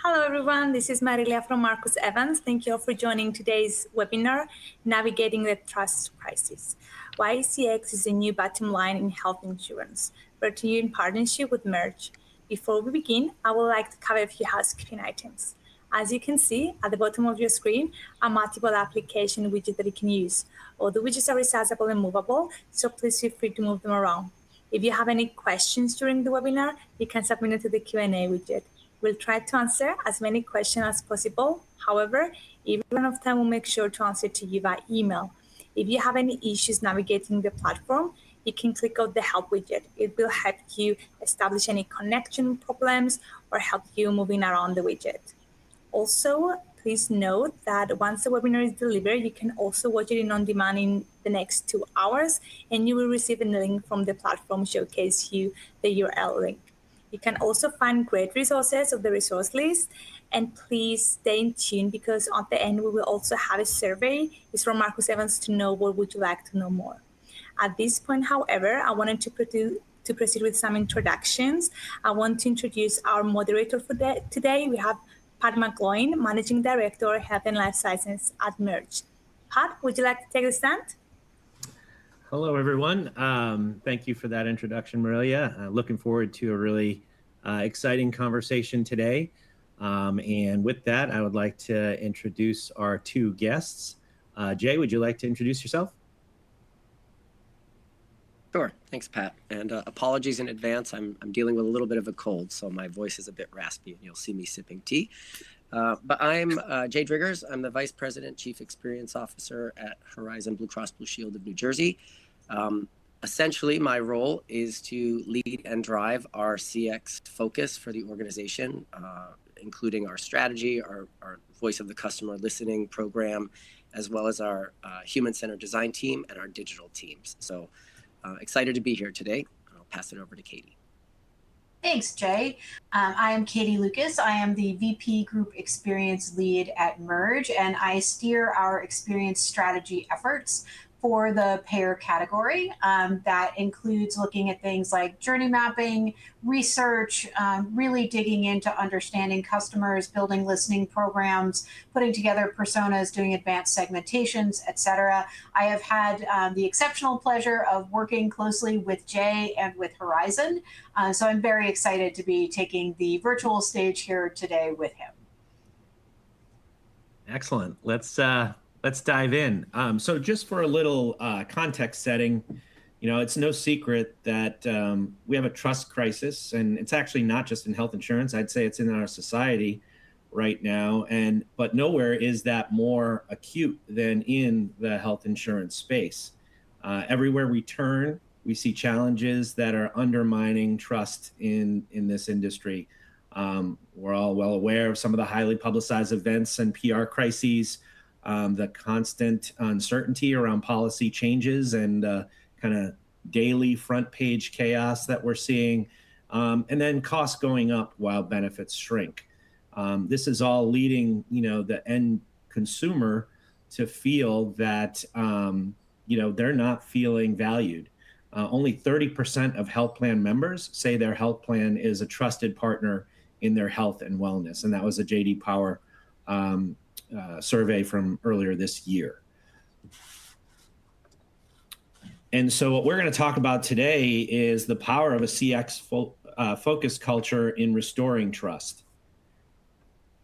Hello everyone, this is Marilia from Marcus Evans. Thank you all for joining today's webinar, Navigating the Trust Crisis. Why CX is a new bottom line in health insurance, brought to you in partnership with Merge. Before we begin, I would like to cover a few housekeeping items. As you can see at the bottom of your screen are multiple application widgets that you can use. All the widgets are resizable and movable, so please feel free to move them around. If you have any questions during the webinar, you can submit it to the Q&A widget. We'll try to answer as many questions as possible. However, if we run out of time, we'll make sure to answer to you by email. If you have any issues navigating the platform, you can click on the help widget. It will help you establish any connection problems or help you moving around the widget. Also, please note that once the webinar is delivered, you can also watch it on demand in the next 2 hours, and you will receive a link from the platform showcase you the URL link. You can also find great resources of the resource list, and please stay in tune because at the end we will also have a survey. It's from Marcus Evans to know what would you like to know more. At this point, however, I wanted to proceed with some introductions. I want to introduce our moderator for today. We have Pat McGloin, Managing Director, Health and Life Sciences at Merge. Pat, would you like to take the stand? Hello, everyone. Thank you for that introduction, Marilia. Looking forward to a really exciting conversation today. And with that, I would like to introduce our two guests. Jay, would you like to introduce yourself? Sure. Thanks, Pat. And apologies in advance. I'm dealing with a little bit of a cold, so my voice is a bit raspy, and you'll see me sipping tea. But I'm Jay Driggers. I'm the Vice President, Chief Experience Officer at Horizon Blue Cross Blue Shield of New Jersey. Essentially, my role is to lead and drive our CX focus for the organization, including our strategy, our voice of the customer listening program, as well as our human-centered design team and our digital teams. So excited to be here today. I'll pass it over to Katie. Thanks, Jay. I am Katie Lucas. I am the VP Group Experience Lead at Merge, and I steer our experience strategy efforts for the payer category. That includes looking at things like journey mapping, research, really digging into understanding customers, building listening programs, putting together personas, doing advanced segmentations, etc. I have had the exceptional pleasure of working closely with Jay and with Horizon. So I'm very excited to be taking the virtual stage here today with him. Excellent. Let's dive in. So just for a little context setting, it's no secret that we have a trust crisis, and it's actually not just in health insurance. I'd say it's in our society right now, but nowhere is that more acute than in the health insurance space. Everywhere we turn, we see challenges that are undermining trust in this industry. We're all well aware of some of the highly publicized events and PR crises, the constant uncertainty around policy changes and kind of daily front page chaos that we're seeing, and then costs going up while benefits shrink. This is all leading, the end consumer to feel that, they're not feeling valued. Only 30% of health plan members say their health plan is a trusted partner in their health and wellness. And that was a J.D. Power survey from earlier this year. And so what we're going to talk about today is the power of a CX focused culture in restoring trust.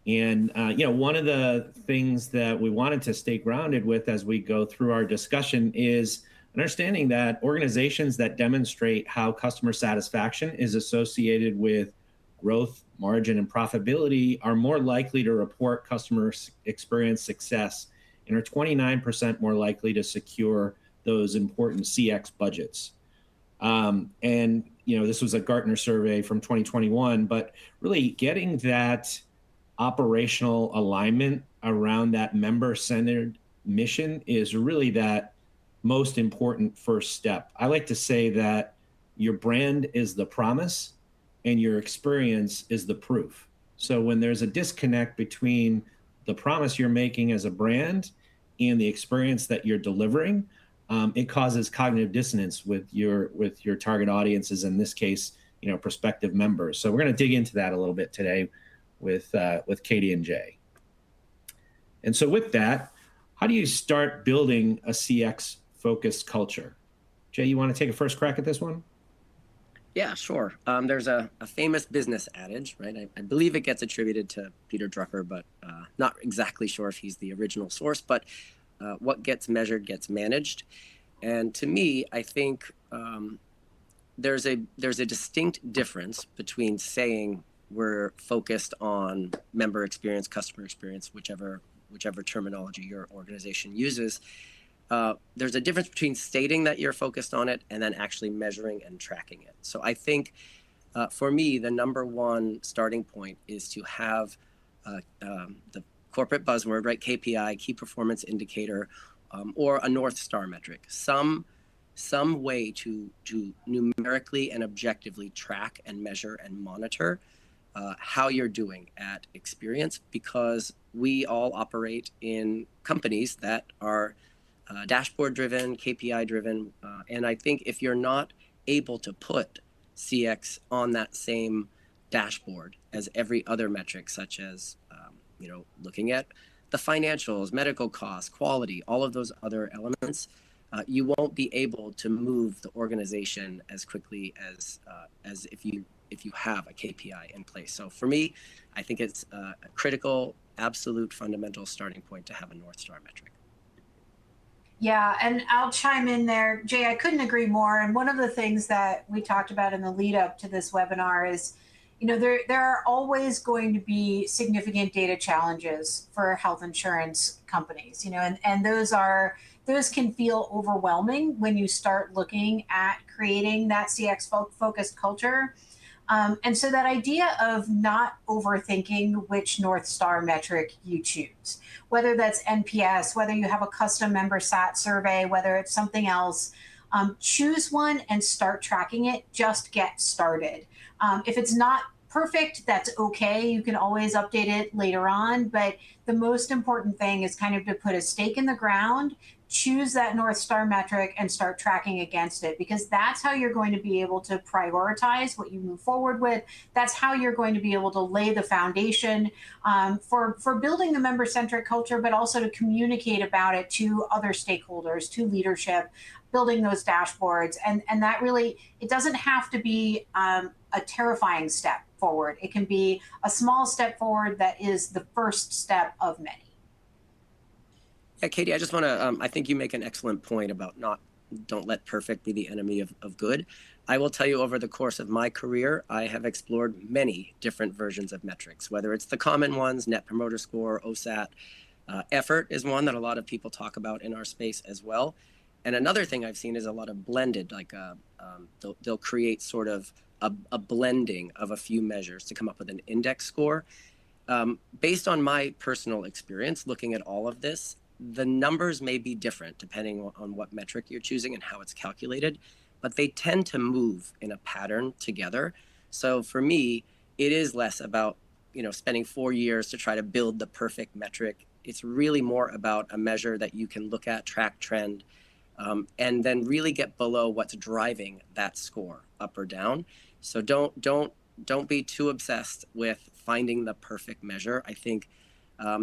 And, one of the things that we wanted to stay grounded with as we go through our discussion is understanding that organizations that demonstrate how customer satisfaction is associated with growth, margin, and profitability are more likely to report customer experience success and are 29% more likely to secure those important CX budgets. This was a Gartner survey from 2021, but really getting that operational alignment around that member-centered mission is really that most important first step. I like to say that your brand is the promise and your experience is the proof. So when there's a disconnect between the promise you're making as a brand and the experience that you're delivering, it causes cognitive dissonance with your target audiences, in this case, prospective members. So we're going to dig into that a little bit today with Katie and Jay. And so with that, how do you start building a CX focused culture? Jay, you want to take a first crack at this one? Yeah, sure. There's a famous business adage, right? I believe it gets attributed to Peter Drucker, but not exactly sure if he's the original source. But what gets measured gets managed. And to me, I think there's a distinct difference between saying we're focused on member experience, customer experience, whichever terminology your organization uses. There's a difference between stating that you're focused on it and then actually measuring and tracking it. So I think for me, the number one starting point is to have the corporate buzzword, right? KPI, key performance indicator, or a North Star metric, some way to numerically and objectively track and measure and monitor how you're doing at experience, because we all operate in companies that are dashboard driven, KPI driven. And I think if you're not able to put CX on that same dashboard as every other metric, such as, looking at the financials, medical costs, quality, all of those other elements, you won't be able to move the organization as quickly as if you have a KPI in place. So for me, I think it's a critical, absolute, fundamental starting point to have a North Star metric. Yeah, and I'll chime in there. Jay, I couldn't agree more. And one of the things that we talked about in the lead up to this webinar is, there are always going to be significant data challenges for health insurance companies, and those can feel overwhelming when you start looking at creating that CX focused culture. And so that idea of not overthinking which North Star metric you choose, whether that's NPS, whether you have a custom member sat survey, whether it's something else, choose one and start tracking it. Just get started. If it's not perfect, that's okay. You can always update it later on. But the most important thing is kind of to put a stake in the ground, choose that North Star metric and start tracking against it, because that's how you're going to be able to prioritize what you move forward with. That's how you're going to be able to lay the foundation for building the member-centric culture, but also to communicate about it to other stakeholders, to leadership, building those dashboards. And that really, it doesn't have to be a terrifying step forward. It can be a small step forward that is the first step of many. Yeah, Katie, I just want to, I think you make an excellent point about don't let perfect be the enemy of good. I will tell you, over the course of my career, I have explored many different versions of metrics, whether it's the common ones, Net Promoter Score, OSAT. Effort is one that a lot of people talk about in our space as well. And another thing I've seen is a lot of blended, like they'll create sort of a blending of a few measures to come up with an index score. Based on my personal experience looking at all of this, the numbers may be different depending on what metric you're choosing and how it's calculated, but they tend to move in a pattern together. So for me, it is less about spending 4 years to try to build the perfect metric. It's really more about a measure that you can look at, track trend, and then really get below what's driving that score up or down. So don't be too obsessed with finding the perfect measure. I think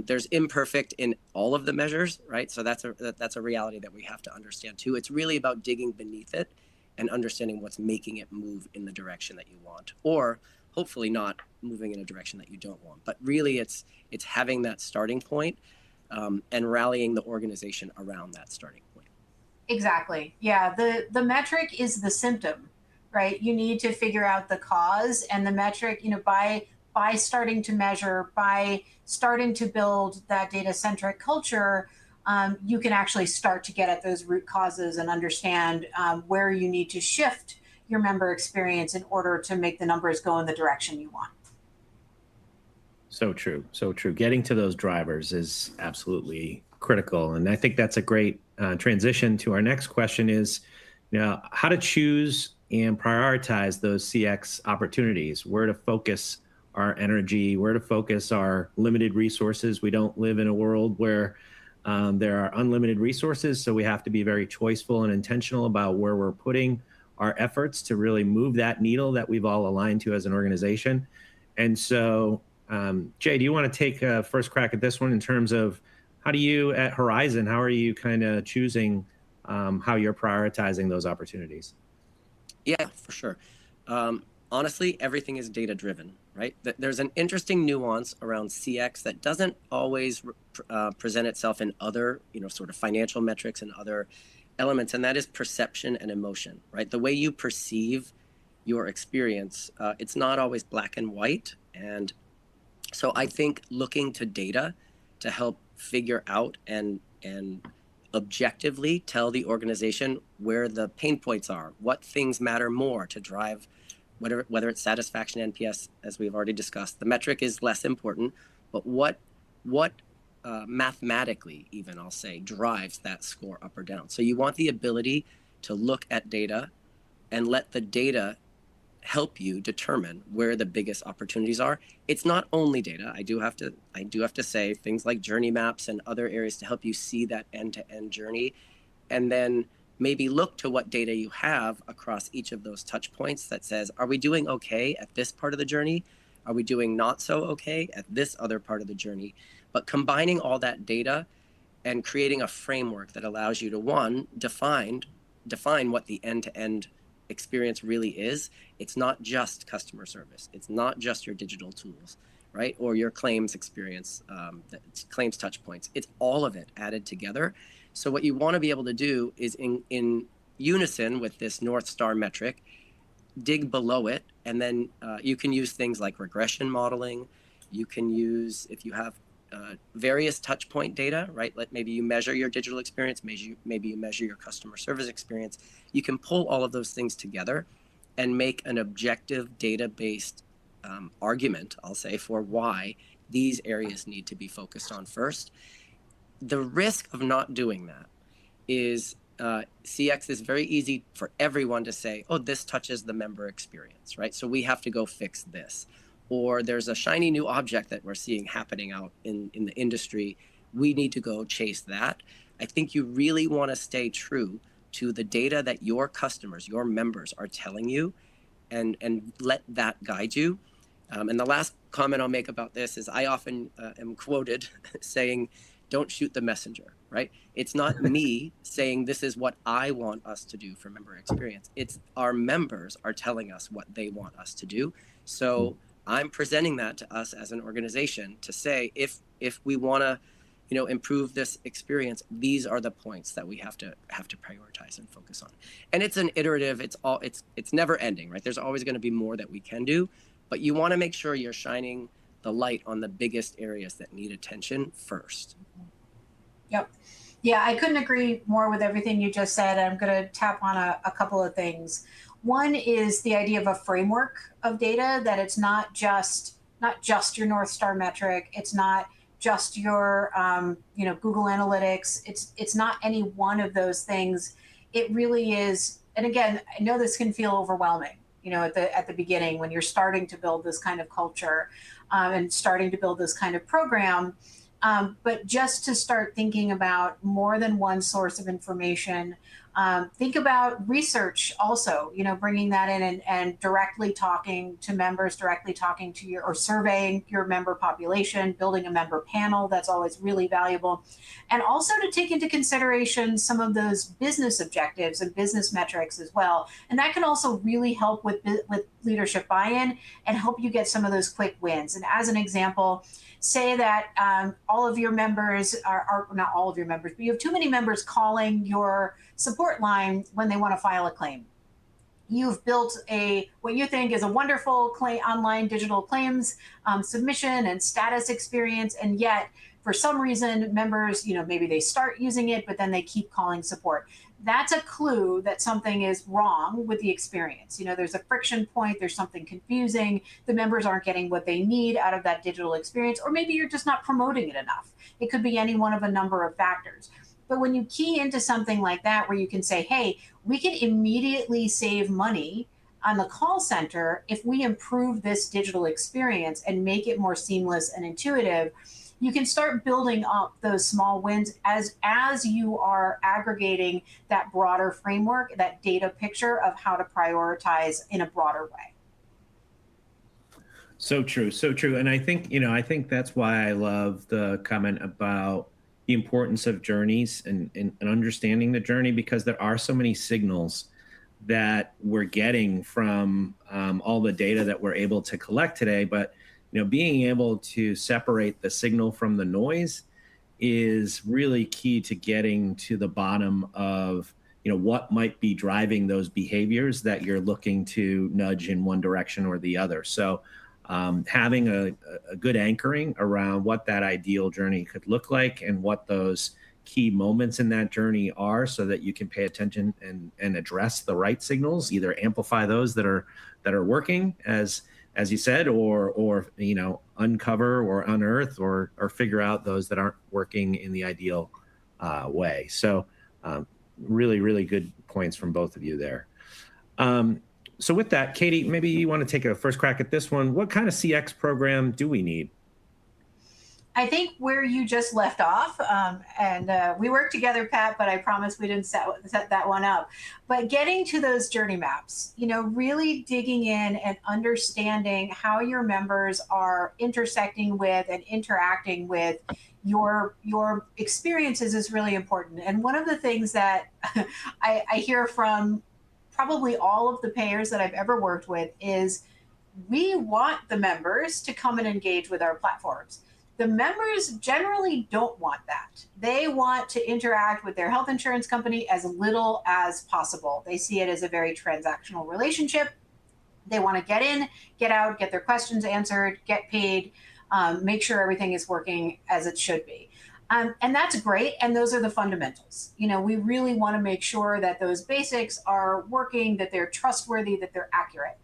there's imperfect in all of the measures, right? So that's a reality that we have to understand too. It's really about digging beneath it and understanding what's making it move in the direction that you want, or hopefully not moving in a direction that you don't want. But really, it's having that starting point and rallying the organization around that starting point. Exactly. Yeah. The metric is the symptom, right? You need to figure out the cause, and the metric, by starting to measure, by starting to build that data-centric culture, you can actually start to get at those root causes and understand where you need to shift your member experience in order to make the numbers go in the direction you want. So true. So true. Getting to those drivers is absolutely critical. And I think that's a great transition to our next question is, how to choose and prioritize those CX opportunities, where to focus our energy, where to focus our limited resources. We don't live in a world where there are unlimited resources, so we have to be very choiceful and intentional about where we're putting our efforts to really move that needle that we've all aligned to as an organization. And so Jay, do you want to take a first crack at this one in terms of how do you at Horizon, how are you kind of choosing how you're prioritizing those opportunities? Yeah, for sure. Honestly, everything is data driven, right? There's an interesting nuance around CX that doesn't always present itself in other, sort of financial metrics and other elements, and that is perception and emotion, right? The way you perceive your experience, it's not always black and white. And so I think looking to data to help figure out and objectively tell the organization where the pain points are, what things matter more to drive whether it's satisfaction, NPS, as we've already discussed. The metric is less important, but what mathematically, even I'll say, drives that score up or down. So you want the ability to look at data and let the data help you determine where the biggest opportunities are. It's not only data. I do have to say things like journey maps and other areas to help you see that end-to-end journey, and then maybe look to what data you have across each of those touch points that says, are we doing okay at this part of the journey? Are we doing not so okay at this other part of the journey? But combining all that data and creating a framework that allows you to, one, define what the end-to-end experience really is. It's not just customer service. It's not just your digital tools, right? Or your claims experience, claims touch points. It's all of it added together. So what you want to be able to do is in unison with this North Star metric, dig below it, and then you can use things like regression modeling. You can use, if you have various touch point data, right? Like maybe you measure your digital experience, maybe you measure your customer service experience. You can pull all of those things together and make an objective data-based argument, I'll say, for why these areas need to be focused on first. The risk of not doing that is CX is very easy for everyone to say, oh, this touches the member experience, right? So we have to go fix this. Or there's a shiny new object that we're seeing happening out in the industry. We need to go chase that. I think you really want to stay true to the data that your customers, your members are telling you, and let that guide you. And the last comment I'll make about this is I often am quoted saying, don't shoot the messenger, right? It's not me saying this is what I want us to do for member experience. It's our members are telling us what they want us to do. So I'm presenting that to us as an organization to say, if we want to, improve this experience, these are the points that we have to prioritize and focus on. And it's an iterative, it's never ending, right? There's always going to be more that we can do, but you want to make sure you're shining the light on the biggest areas that need attention first. Yep. Yeah, I couldn't agree more with everything you just said. I'm going to tap on a couple of things. One is the idea of a framework of data, that it's not just your North Star metric. It's not just your Google Analytics. It's not any one of those things. It really is. And again, I know this can feel overwhelming, at the beginning when you're starting to build this kind of culture and starting to build this kind of program. But just to start thinking about more than one source of information, think about research also, bringing that in and directly talking to members, directly talking to or surveying your member population, building a member panel. That's always really valuable. And also to take into consideration some of those business objectives and business metrics as well. And that can also really help with leadership buy-in and help you get some of those quick wins. And as an example, say that all of your members are not all of your members, but you have too many members calling your support line when they want to file a claim. You've built what you think is a wonderful online digital claims submission and status experience, and yet for some reason members, maybe they start using it, but then they keep calling support. That's a clue that something is wrong with the experience. There's a friction point, there's something confusing, the members aren't getting what they need out of that digital experience, or maybe you're just not promoting it enough. It could be any one of a number of factors. But when you key into something like that, where you can say, hey, we can immediately save money on the call center if we improve this digital experience and make it more seamless and intuitive, you can start building up those small wins as you are aggregating that broader framework, that data picture of how to prioritize in a broader way. So true, so true. And I think, I think that's why I love the comment about the importance of journeys and understanding the journey, because there are so many signals that we're getting from all the data that we're able to collect today. But, being able to separate the signal from the noise is really key to getting to the bottom of, what might be driving those behaviors that you're looking to nudge in one direction or the other. So having a good anchoring around what that ideal journey could look like and what those key moments in that journey are, so that you can pay attention and address the right signals, either amplify those that are working as you said, or uncover or unearth or figure out those that aren't working in the ideal way. So really, really good points from both of you there. So with that, Katie, maybe you want to take a first crack at this one. What kind of CX program do we need? I think where you just left off, and we worked together, Pat, but I promise we didn't set that one up. But getting to those journey maps, really digging in and understanding how your members are intersecting with and interacting with your experiences is really important. And one of the things that I hear from probably all of the payers that I've ever worked with is we want the members to come and engage with our platforms. The members generally don't want that. They want to interact with their health insurance company as little as possible. They see it as a very transactional relationship. They want to get in, get out, get their questions answered, get paid, make sure everything is working as it should be. And that's great. And those are the fundamentals. We really want to make sure that those basics are working, that they're trustworthy, that they're accurate.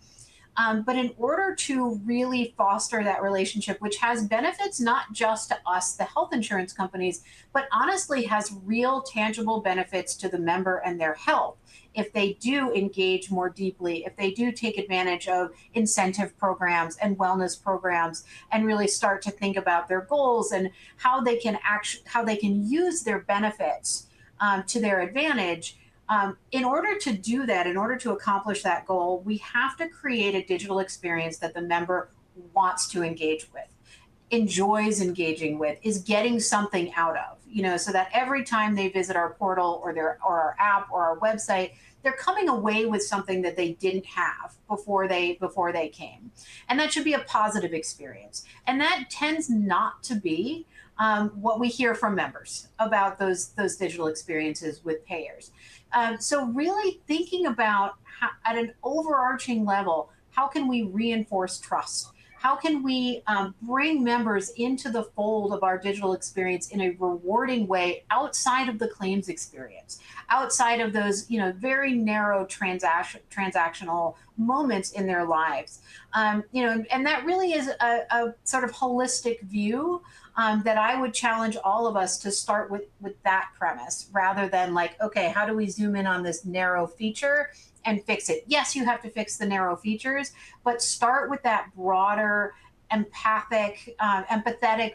But in order to really foster that relationship, which has benefits not just to us, the health insurance companies, but honestly has real tangible benefits to the member and their health, if they do engage more deeply, if they do take advantage of incentive programs and wellness programs and really start to think about their goals and how they can use their benefits to their advantage. In order to do that, in order to accomplish that goal, we have to create a digital experience that the member wants to engage with, enjoys engaging with, is getting something out of, so that every time they visit our portal or our app or our website, they're coming away with something that they didn't have before they came. And that should be a positive experience. And that tends not to be what we hear from members about those digital experiences with payers. So really thinking about how, at an overarching level, how can we reinforce trust? How can we bring members into the fold of our digital experience in a rewarding way outside of the claims experience, outside of those very narrow transactional moments in their lives? And that really is a sort of holistic view that I would challenge all of us to start with that premise, rather than like, okay, how do we zoom in on this narrow feature and fix it? Yes, you have to fix the narrow features, but start with that broader, empathetic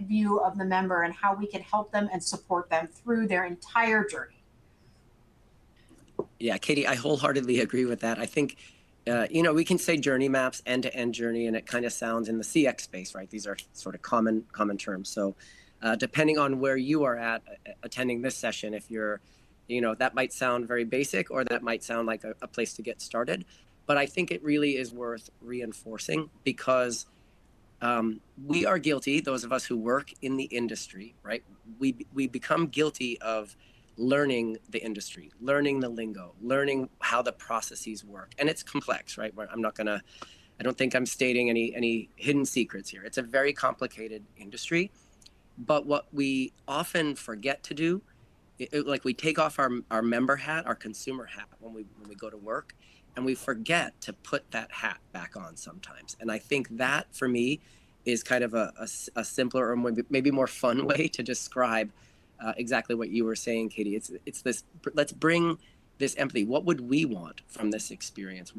view of the member and how we can help them and support them through their entire journey. Yeah, Katie, I wholeheartedly agree with that. I think, we can say journey maps, end-to-end journey, and it kind of sounds in the CX space, right? These are sort of common terms. So depending on where you are at attending this session, if you're, that might sound very basic, or that might sound like a place to get started. But I think it really is worth reinforcing, because we are guilty, those of us who work in the industry, right? We become guilty of learning the industry, learning the lingo, learning how the processes work. And it's complex, right? I don't think I'm stating any hidden secrets here. It's a very complicated industry. But what we often forget to do, like we take off our member hat, our consumer hat when we go to work, and we forget to put that hat back on sometimes. And I think that for me is kind of a simpler or maybe more fun way to describe exactly what you were saying, Katie. It's this, let's bring this empathy. What would we want from this experience?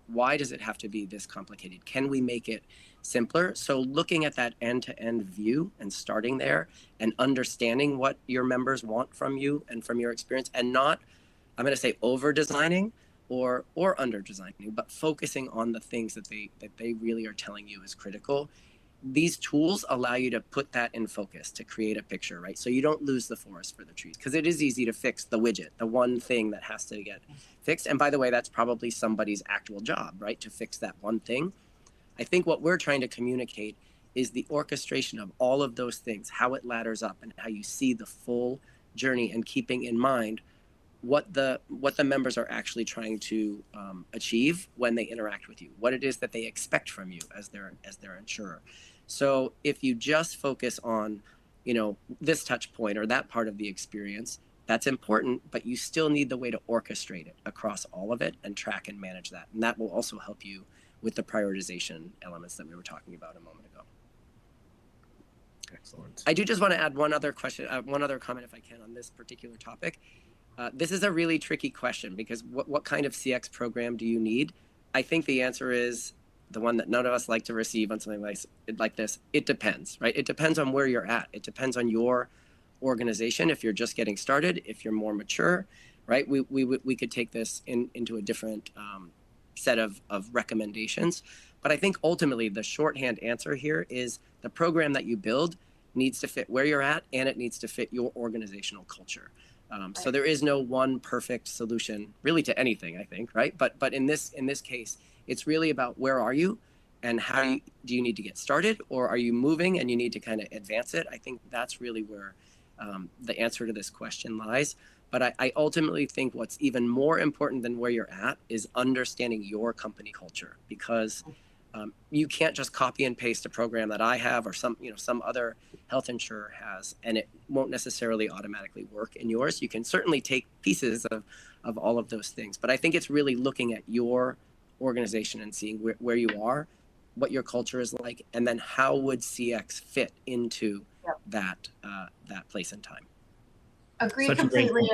Why does it have to be this complicated? Can we make it simpler? So looking at that end-to-end view and starting there and understanding what your members want from you and from your experience, and not, I'm going to say over designing, or under designing, but focusing on the things that they really are telling you is critical. These tools allow you to put that in focus, to create a picture, right? So you don't lose the forest for the trees, because it is easy to fix the widget, the one thing that has to get fixed. And by the way, that's probably somebody's actual job, right? To fix that one thing. I think what we're trying to communicate is the orchestration of all of those things, how it ladders up, and how you see the full journey, and keeping in mind what the members are actually trying to achieve when they interact with you, what it is that they expect from you as their insurer. So if you just focus on, this touch point or that part of the experience, that's important, but you still need the way to orchestrate it across all of it and track and manage that. And that will also help you with the prioritization elements that we were talking about a moment ago. Excellent. I do just want to add one other comment, if I can, on this particular topic. This is a really tricky question, because what kind of CX program do you need? I think the answer is the one that none of us like to receive on something like this. It depends, right? It depends on where you're at. It depends on your organization. If you're just getting started, if you're more mature, right? We could take this into a different set of recommendations. But I think ultimately the shorthand answer here is the program that you build needs to fit where you're at, and it needs to fit your organizational culture. So there is no one perfect solution really to anything, I think, right? But in this case, it's really about where are you, and do you need to get started, or are you moving and you need to kind of advance it? I think that's really where the answer to this question lies. But I ultimately think what's even more important than where you're at is understanding your company culture, because you can't just copy and paste a program that I have or some other health insurer has, and it won't necessarily automatically work in yours. You can certainly take pieces of all of those things, but I think it's really looking at your organization and seeing where you are, what your culture is like, and then how would CX fit into that place and time. Agree completely.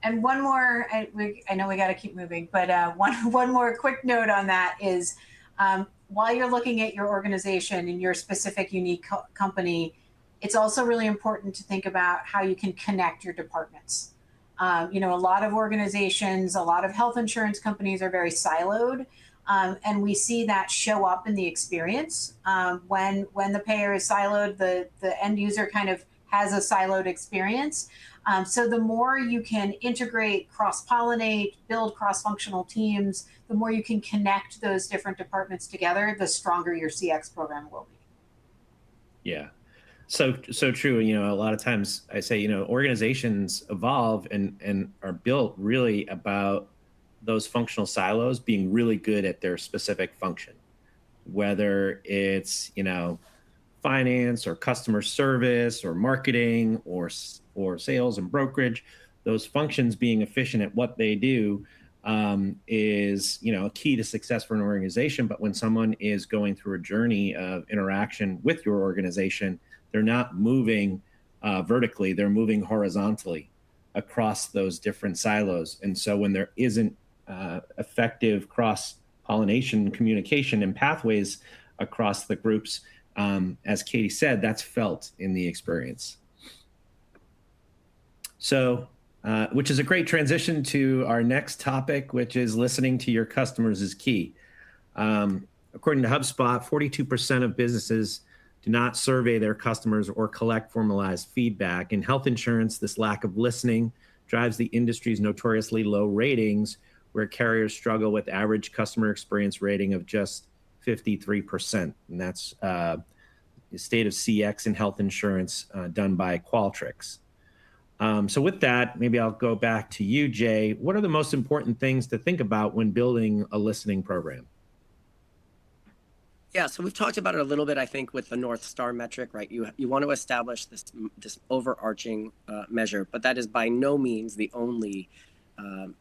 And one more, I know we got to keep moving, but one more quick note on that is, while you're looking at your organization and your specific unique company, it's also really important to think about how you can connect your departments. A lot of organizations, a lot of health insurance companies are very siloed, and we see that show up in the experience. When the payer is siloed, the end user kind of has a siloed experience. So the more you can integrate, cross-pollinate, build cross-functional teams, the more you can connect those different departments together, the stronger your CX program will be. Yeah, so true. A lot of times I say, organizations evolve and are built really about those functional silos being really good at their specific function, whether it's, finance or customer service or marketing or sales and brokerage. Those functions being efficient at what they do is a key to success for an organization. But when someone is going through a journey of interaction with your organization, they're not moving vertically, they're moving horizontally across those different silos. And so when there isn't effective cross-pollination, communication, and pathways across the groups, as Katie said, that's felt in the experience. So, which is a great transition to our next topic, which is listening to your customers is key. According to HubSpot, 42% of businesses do not survey their customers or collect formalized feedback. In health insurance, this lack of listening drives the industry's notoriously low ratings, where carriers struggle with average customer experience rating of just 53%. And that's the state of CX in health insurance done by Qualtrics. So with that, maybe I'll go back to you, Jay. What are the most important things to think about when building a listening program? Yeah, so we've talked about it a little bit, I think, with the North Star metric, right? You want to establish this overarching measure, but that is by no means the only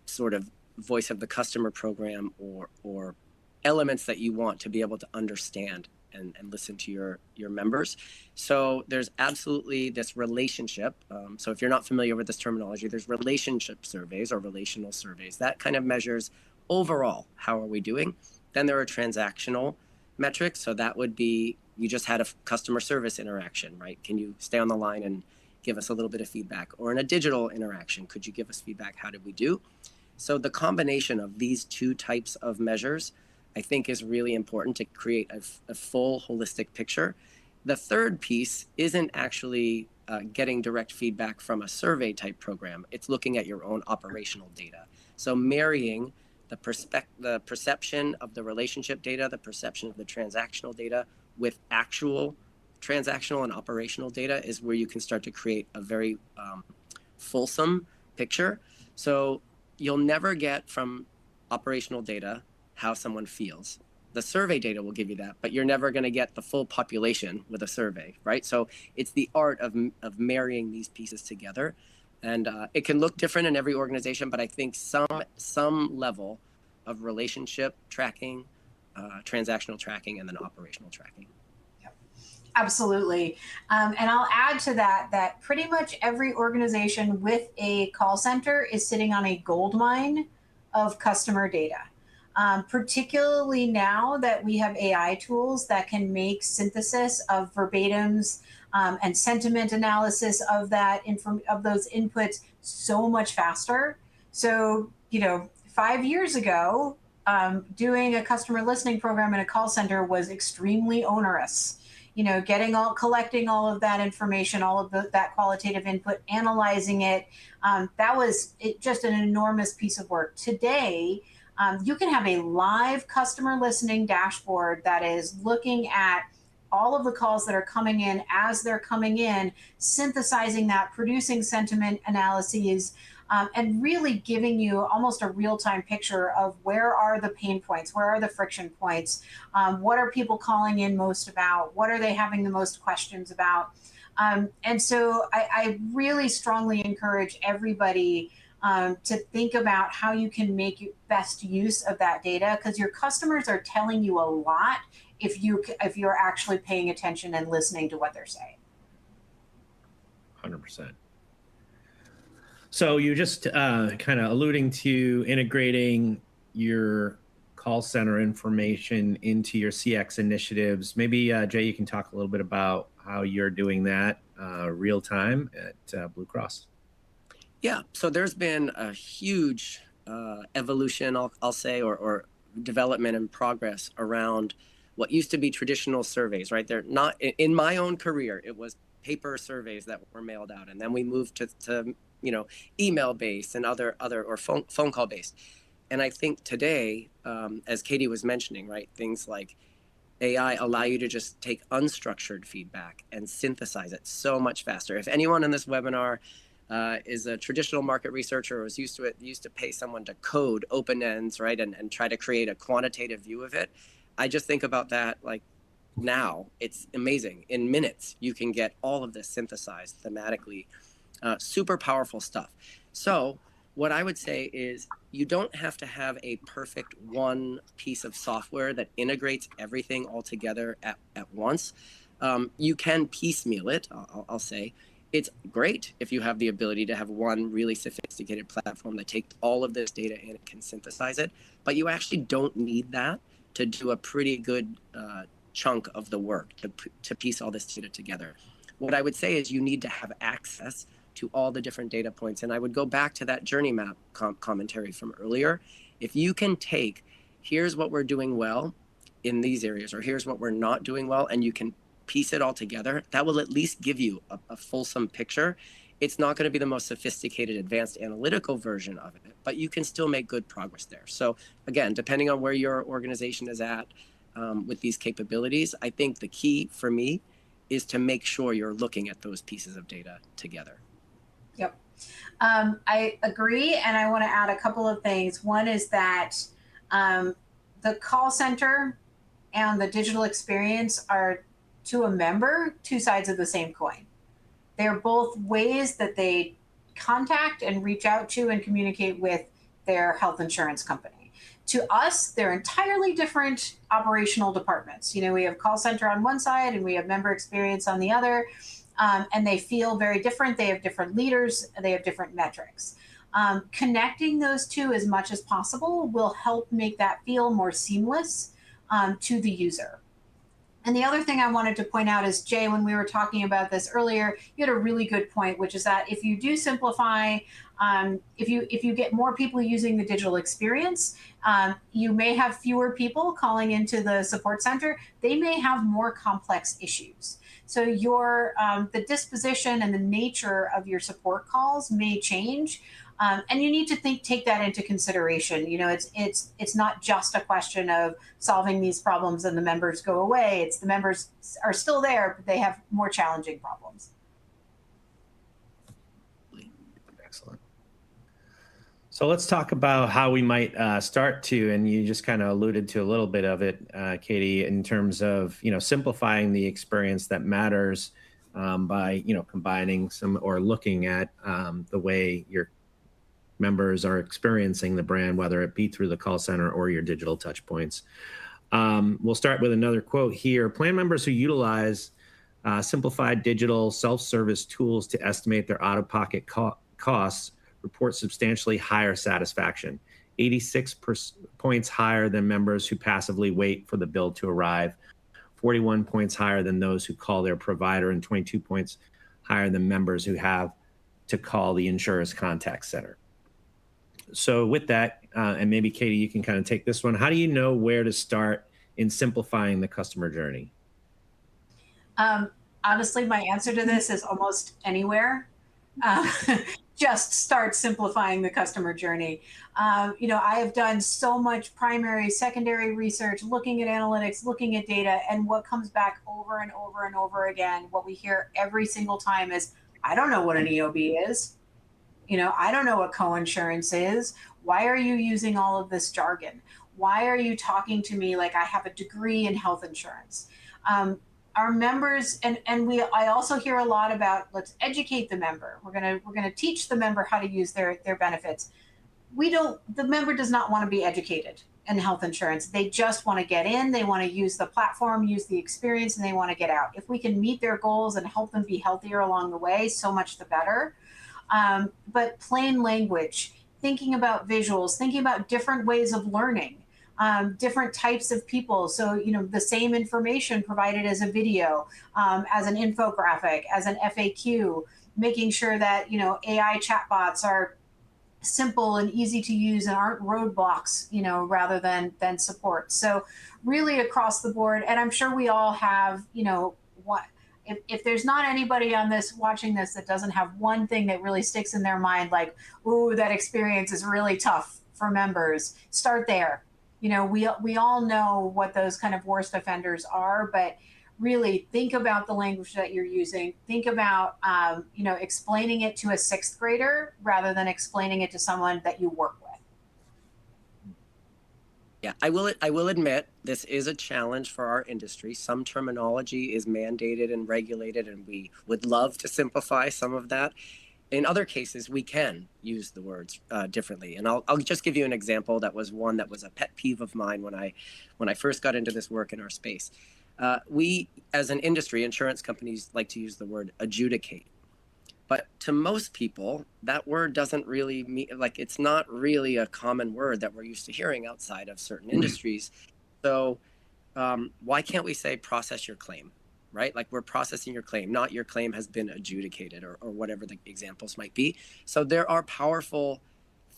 sort of voice of the customer program or elements that you want to be able to understand and listen to your members. So there's absolutely this relationship. So if you're not familiar with this terminology, there's relationship surveys or relational surveys. That kind of measures overall, how are we doing? Then there are transactional metrics. So that would be, you just had a customer service interaction, right? Can you stay on the line and give us a little bit of feedback? Or in a digital interaction, could you give us feedback? How did we do? So the combination of these two types of measures, I think, is really important to create a full holistic picture. The third piece isn't actually getting direct feedback from a survey type program. It's looking at your own operational data. So marrying the perception of the relationship data, the perception of the transactional data with actual transactional and operational data is where you can start to create a very fulsome picture. So you'll never get from operational data how someone feels. The survey data will give you that, but you're never going to get the full population with a survey, right? So it's the art of marrying these pieces together. And it can look different in every organization, but I think some level of relationship tracking, transactional tracking, and then operational tracking. Absolutely. And I'll add to that pretty much every organization with a call center is sitting on a gold mine of customer data. Particularly now that we have AI tools that can make synthesis of verbatims and sentiment analysis of those inputs so much faster. So, 5 years ago, doing a customer listening program in a call center was extremely onerous. Collecting all of that information, all of that qualitative input, analyzing it, that was just an enormous piece of work. Today, you can have a live customer listening dashboard that is looking at all of the calls that are coming in as they're coming in, synthesizing that, producing sentiment analyses, and really giving you almost a real-time picture of where are the pain points, where are the friction points, what are people calling in most about, what are they having the most questions about. And so I really strongly encourage everybody to think about how you can make best use of that data, because your customers are telling you a lot if you're actually paying attention and listening to what they're saying. 100%. So you just kind of alluding to integrating your call center information into your CX initiatives. Maybe Jay, you can talk a little bit about how you're doing that real time at Blue Cross. Yeah, so there's been a huge evolution, I'll say, or development and progress around what used to be traditional surveys, right? They're not, in my own career, it was paper surveys that were mailed out. And then we moved to email based and other or phone call based. And I think today, as Katie was mentioning, right, things like AI allow you to just take unstructured feedback and synthesize it so much faster. If anyone in this webinar is a traditional market researcher or is used to pay someone to code open ends, right, and try to create a quantitative view of it, I just think about that like now. It's amazing. In minutes, you can get all of this synthesized thematically. Super powerful stuff. So what I would say is you don't have to have a perfect one piece of software that integrates everything all together at once. You can piecemeal it, I'll say. It's great if you have the ability to have one really sophisticated platform that takes all of this data and can synthesize it, but you actually don't need that to do a pretty good chunk of the work to piece all this data together. What I would say is you need to have access to all the different data points. And I would go back to that journey map commentary from earlier. If you can take, here's what we're doing well in these areas, or here's what we're not doing well, and you can piece it all together, that will at least give you a fulsome picture. It's not going to be the most sophisticated, advanced analytical version of it, but you can still make good progress there. So again, depending on where your organization is at with these capabilities, I think the key for me is to make sure you're looking at those pieces of data together. Yep. I agree. And I want to add a couple of things. One is that the call center and the digital experience are, to a member, two sides of the same coin. They're both ways that they contact and reach out to and communicate with their health insurance company. To us, they're entirely different operational departments. We have call center on one side and we have member experience on the other. And they feel very different. They have different leaders. They have different metrics. Connecting those two as much as possible will help make that feel more seamless to the user. And the other thing I wanted to point out is, Jay, when we were talking about this earlier, you had a really good point, which is that if you do simplify, if you get more people using the digital experience, you may have fewer people calling into the support center. They may have more complex issues. So your the disposition and the nature of your support calls may change. And you need to take that into consideration. You know, it's not just a question of solving these problems and the members go away. It's the members are still there, but they have more challenging problems. Excellent. So let's talk about how we might start to, and you just kind of alluded to a little bit of it, Katie, in terms of, you know, simplifying the experience that matters by, you know, combining some or looking at the way your members are experiencing the brand, whether it be through the call center or your digital touch points. We'll start with another quote here. Plan members who utilize simplified digital self-service tools to estimate their out-of-pocket costs report substantially higher satisfaction, 86 points higher than members who passively wait for the bill to arrive, 41 points higher than those who call their provider, and 22 points higher than members who have to call the insurer's contact center. So with that, and maybe Katie, you can kind of take this one. How do you know where to start in simplifying the customer journey? Honestly, my answer to this is almost anywhere. Just start simplifying the customer journey. You know, I have done so much primary, secondary research, looking at analytics, looking at data, and what comes back over and over and over again, what we hear every single time is, I don't know what an EOB is. You know, I don't know what coinsurance is. Why are you using all of this jargon? Why are you talking to me like I have a degree in health insurance? Our members, and I also hear a lot about, let's educate the member. We're gonna teach the member how to use their benefits. The member does not want to be educated in health insurance. They just want to get in, they want to use the platform, use the experience, and they want to get out. If we can meet their goals and help them be healthier along the way, so much the better. But plain language, thinking about visuals, thinking about different ways of learning, different types of people. So, you know, the same information provided as a video, as an infographic, as an FAQ, making sure that, you know, AI chatbots are simple and easy to use and aren't roadblocks, you know, rather than support. So really across the board, and I'm sure we all have, you know, what, if there's not anybody on this watching this that doesn't have one thing that really sticks in their mind, like, ooh, that experience is really tough for members, start there. You know, we all know what those kind of worst offenders are, but really think about the language that you're using. Think about, you know, explaining it to a 6th grader rather than explaining it to someone that you work with. Yeah, I will admit this is a challenge for our industry. Some terminology is mandated and regulated, and we would love to simplify some of that. In other cases, we can use the words differently. And I'll just give you an example that was one that was a pet peeve of mine when I first got into this work in our space. We, as an industry, insurance companies like to use the word adjudicate. But to most people, that word doesn't really mean, like, it's not really a common word that we're used to hearing outside of certain industries. So why can't we say process your claim, right? Like, we're processing your claim, not your claim has been adjudicated, or whatever the examples might be. So there are powerful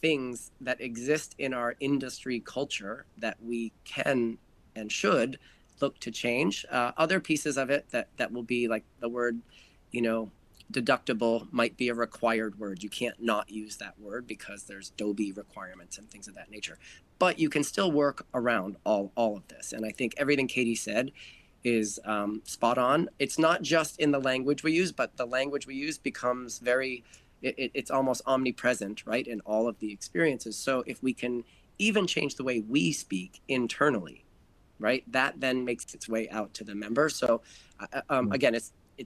things that exist in our industry culture that we can and should look to change. Other pieces of it that will be like the word, you know, deductible might be a required word. You can't not use that word because there's DOBI requirements and things of that nature. But you can still work around all of this. And I think everything Katie said is spot on. It's not just in the language we use, but the language we use becomes it's almost omnipresent, right, in all of the experiences. So if we can even change the way we speak internally, right, that then makes its way out to the member. So again,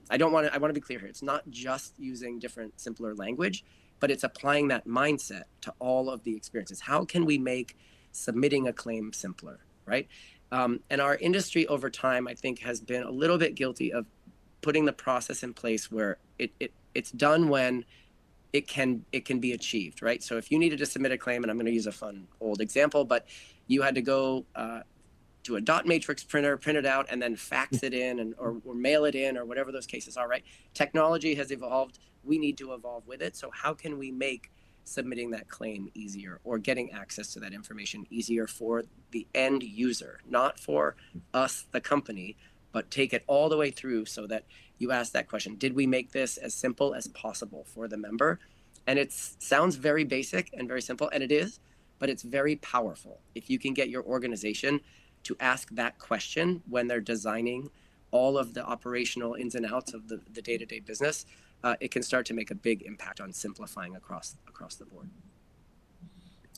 I want to be clear here. It's not just using different, simpler language, but it's applying that mindset to all of the experiences. How can we make submitting a claim simpler, right? And our industry over time, I think, has been a little bit guilty of putting the process in place where it's done when it can be achieved, right? So if you needed to submit a claim, and I'm going to use a fun old example, but you had to go to a dot matrix printer, print it out, and then fax it in or mail it in or whatever those cases are, right? Technology has evolved. We need to evolve with it. So how can we make submitting that claim easier or getting access to that information easier for the end user, not for us, the company, but take it all the way through so that you ask that question, did we make this as simple as possible for the member? And it sounds very basic and very simple, and it is, but it's very powerful. If you can get your organization to ask that question when they're designing all of the operational ins and outs of the day-to-day business, it can start to make a big impact on simplifying across the board.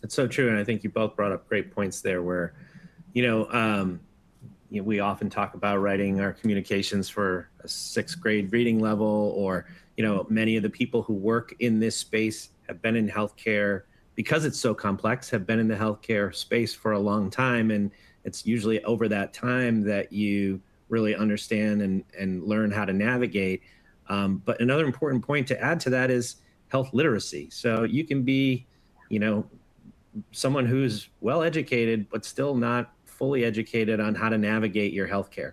It's so true, and I think you both brought up great points there. Where, we often talk about writing our communications for a 6th grade reading level, or many of the people who work in this space have been in healthcare because it's so complex. Have been in the healthcare space for a long time, and it's usually over that time that you really understand and learn how to navigate. But another important point to add to that is health literacy. So you can be, someone who's well educated, but still not fully educated on how to navigate your healthcare.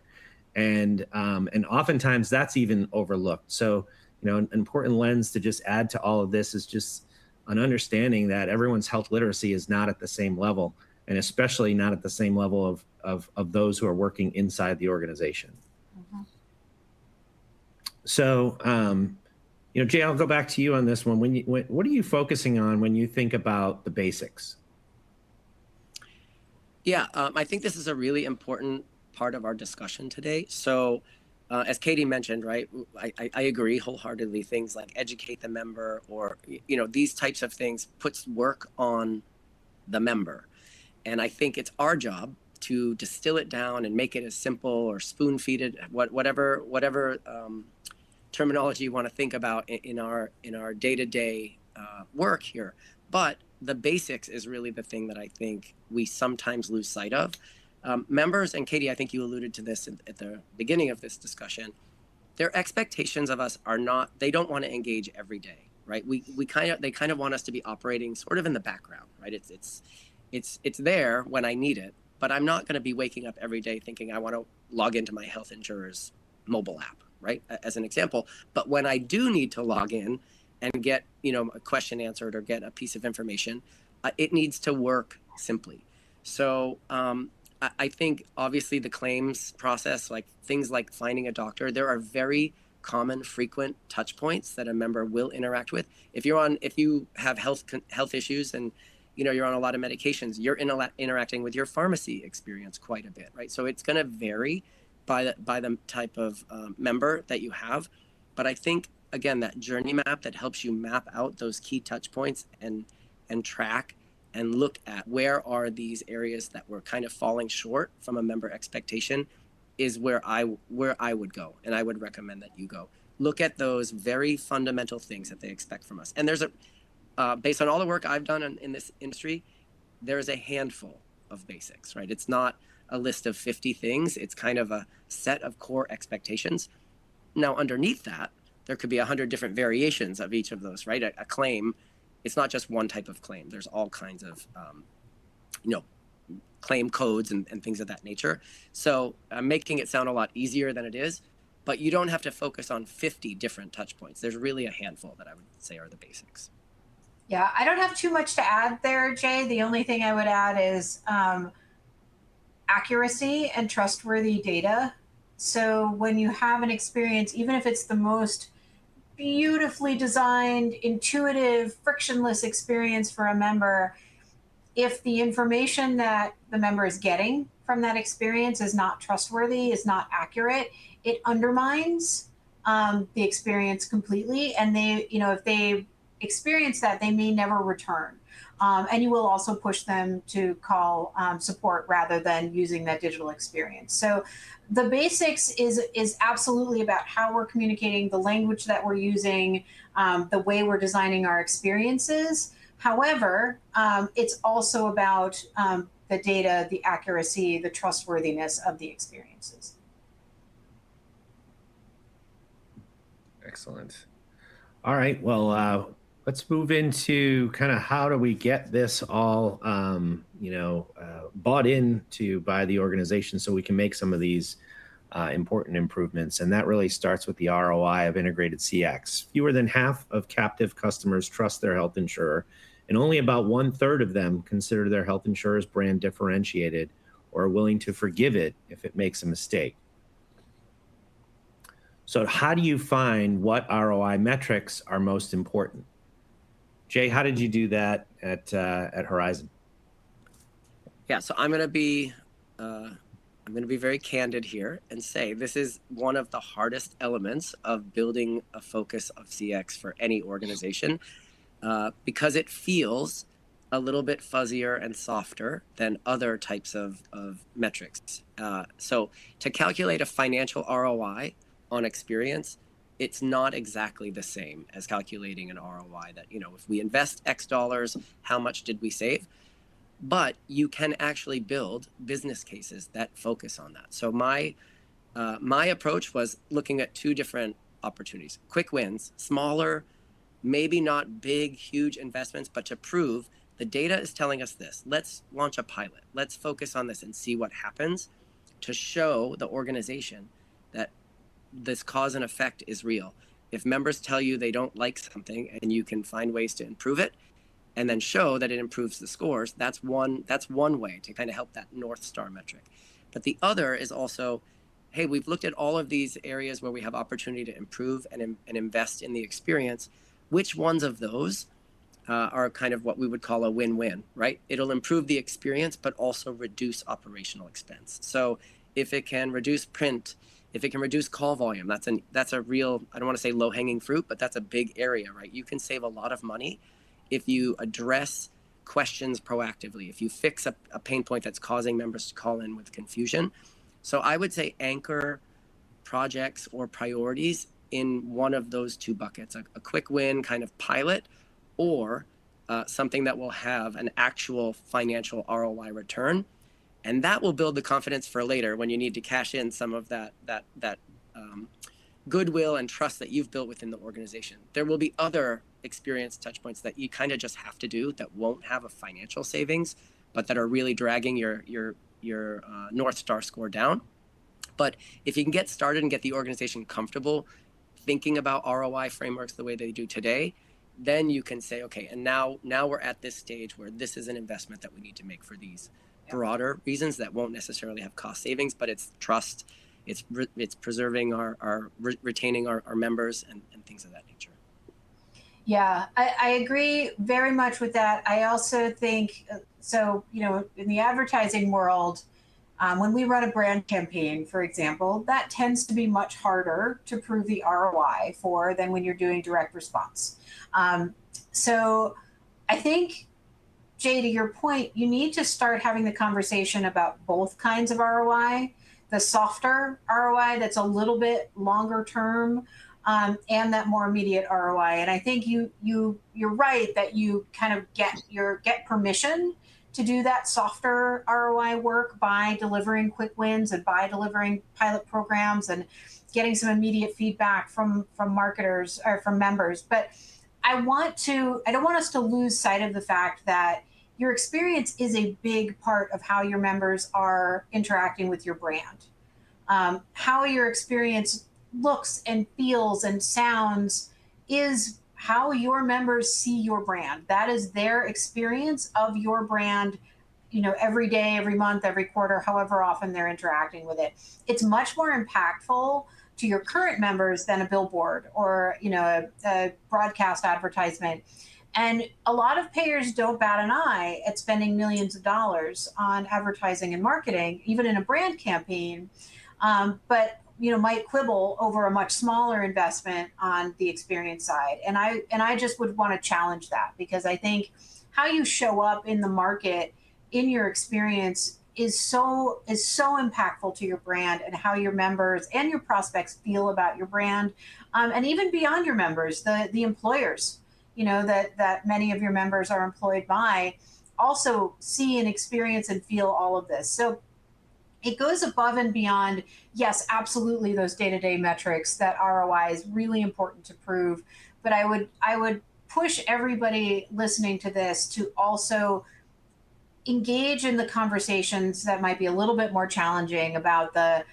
And oftentimes that's even overlooked. So, an important lens to just add to all of this is just an understanding that everyone's health literacy is not at the same level, and especially not at the same level of those who are working inside the organization. Mm-hmm. So, Jay, I'll go back to you on this one. What are you focusing on when you think about the basics? Yeah, I think this is a really important part of our discussion today. So, as Katie mentioned, right, I agree wholeheartedly. Things like educate the member, or these types of things puts work on the member, and I think it's our job to distill it down and make it as simple or spoon-feed it, whatever terminology you want to think about in our day-to-day work here. But the basics is really the thing that I think we sometimes lose sight of. Members, and Katie, I think you alluded to this at the beginning of this discussion, their expectations of us are not, they don't want to engage every day, right? They kind of want us to be operating sort of in the background, right? It's there when I need it, but I'm not going to be waking up every day thinking I want to log into my health insurer's mobile app, right? As an example. But when I do need to log in and get, a question answered or get a piece of information, it needs to work simply. So I think obviously the claims process, like things like finding a doctor, there are very common, frequent touch points that a member will interact with. If you have health issues and you're on a lot of medications, you're interacting with your pharmacy experience quite a bit, right? So it's going to vary by the type of member that you have. But I think, again, that journey map that helps you map out those key touch points and track and look at where are these areas that were kind of falling short from a member expectation is where I would go, and I would recommend that you go. Look at those very fundamental things that they expect from us. And there's based on all the work I've done in this industry, there's a handful of basics, right? It's not a list of 50 things. It's kind of a set of core expectations. Now, underneath that, there could be 100 different variations of each of those, right? A claim, it's not just one type of claim. There's all kinds of, claim codes and things of that nature. So I'm making it sound a lot easier than it is, but you don't have to focus on 50 different touch points. There's really a handful that I would say are the basics. Yeah, I don't have too much to add there, Jay. The only thing I would add is accuracy and trustworthy data. So when you have an experience, even if it's the most beautifully designed, intuitive, frictionless experience for a member, if the information that the member is getting from that experience is not trustworthy, is not accurate, it undermines the experience completely. And if they experience that, they may never return. And you will also push them to call support rather than using that digital experience. So the basics is absolutely about how we're communicating, the language that we're using, the way we're designing our experiences. However, it's also about the data, the accuracy, the trustworthiness of the experiences. Excellent. All right. Well, Let's move into kind of how do we get this all, bought into by the organization so we can make some of these important improvements. And that really starts with the ROI of integrated CX. Fewer than half of captive customers trust their health insurer, and only about 1/3 of them consider their health insurer's brand differentiated or are willing to forgive it if it makes a mistake. So how do you find what ROI metrics are most important? Jay, how did you do that at Horizon? Yeah, so I'm going to be very candid here and say this is one of the hardest elements of building a focus of CX for any organization, because it feels a little bit fuzzier and softer than other types of metrics. So to calculate a financial ROI on experience, it's not exactly the same as calculating an ROI that, if we invest X dollars, how much did we save? But you can actually build business cases that focus on that. So my approach was looking at two different opportunities: quick wins, smaller, maybe not big, huge investments, but to prove the data is telling us this. Let's launch a pilot. Let's focus on this and see what happens, to show the organization that this cause and effect is real. If members tell you they don't like something and you can find ways to improve it and then show that it improves the scores, that's one way to kind of help that North Star metric. But the other is also, hey, we've looked at all of these areas where we have opportunity to improve and invest in the experience. Which ones of those are kind of what we would call a win-win, right? It'll improve the experience, but also reduce operational expense. So if it can reduce print, if it can reduce call volume, that's a real, I don't want to say low-hanging fruit, but that's a big area, right? You can save a lot of money if you address questions proactively, if you fix a pain point that's causing members to call in with confusion. So I would say anchor projects or priorities in one of those two buckets, a quick win kind of pilot, or something that will have an actual financial ROI return. And that will build the confidence for later when you need to cash in some of that goodwill and trust that you've built within the organization. There will be other experience touch points that you kind of just have to do that won't have a financial savings, but that are really dragging your North Star score down. But if you can get started and get the organization comfortable thinking about ROI frameworks the way they do today, then you can say, okay, and now we're at this stage where this is an investment that we need to make for these broader reasons that won't necessarily have cost savings, but it's trust, it's preserving retaining our members and things of that nature. Yeah, I agree very much with that. I also think, so, in the advertising world, when we run a brand campaign, for example, that tends to be much harder to prove the ROI for than when you're doing direct response. So I think, Jay, to your point, you need to start having the conversation about both kinds of ROI, the softer ROI that's a little bit longer term, and that more immediate ROI. And I think you're right that you kind of get permission to do that softer ROI work by delivering quick wins and by delivering pilot programs and getting some immediate feedback from marketers or from members. But I don't want us to lose sight of the fact that your experience is a big part of how your members are interacting with your brand. How your experience looks and feels and sounds is how your members see your brand. That is their experience of your brand, every day, every month, every quarter, however often they're interacting with it. It's much more impactful to your current members than a billboard or, a broadcast advertisement. And a lot of payers don't bat an eye at spending millions of dollars on advertising and marketing, even in a brand campaign, but might quibble over a much smaller investment on the experience side. And I just would want to challenge that, because I think how you show up in the market in your experience is so impactful to your brand and how your members and your prospects feel about your brand, and even beyond your members, the employers, that many of your members are employed by, also see and experience and feel all of this. So it goes above and beyond, yes, absolutely, those day-to-day metrics. That ROI is really important to prove, but I would push everybody listening to this to also engage in the conversations that might be a little bit more challenging about the